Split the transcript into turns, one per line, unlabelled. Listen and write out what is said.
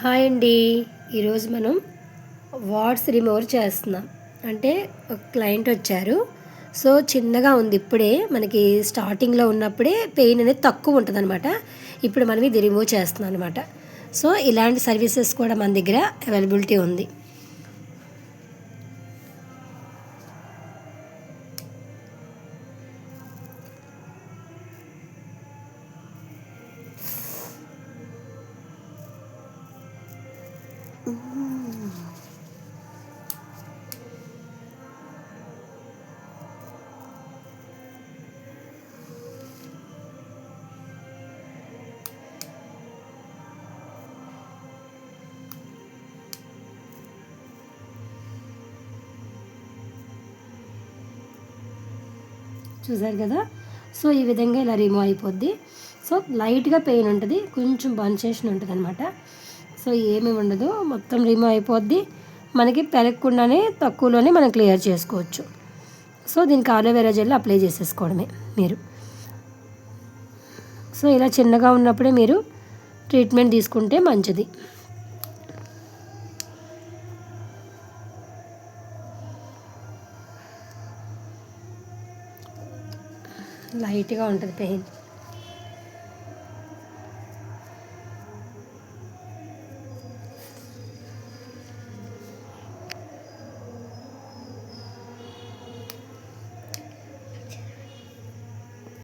Hi అండి. ఈరోజు మనం వాట్స్ రిమూవర్ చేస్తున్నాం. అంటే ఒక క్లయింట్ వచ్చారు. సో చిన్నగా ఉంది, ఇప్పుడే మనకి స్టార్టింగ్లో ఉన్నప్పుడే పెయిన్ అనేది తక్కువ ఉంటుంది అనమాట. ఇప్పుడు మనం ఇది రిమూవ్ చేస్తున్నాం అనమాట. సో ఇలాంటి సర్వీసెస్ కూడా మన దగ్గర అవైలబిలిటీ ఉంది. చూసారు కదా. సో ఈ విధంగా ఇలా రిమూవ్ అయిపోద్ది. సో లైట్గా పెయిన్ ఉంటుంది, కొంచెం బన్సేషన్ ఉంటుంది అనమాట. సో ఏమీ ఉండదు, మొత్తం రిమూవ్ అయిపోద్ది. మనకి పెరగకుండానే తక్కువలోనే మనం క్లియర్ చేసుకోవచ్చు. సో దీనికి ఆలోవెరా జెల్ అప్లై చేసేసుకోవడమే మీరు. సో ఇలా చిన్నగా ఉన్నప్పుడే మీరు ట్రీట్మెంట్ తీసుకుంటే మంచిది. లైట్గా ఉంటుంది పెయిన్.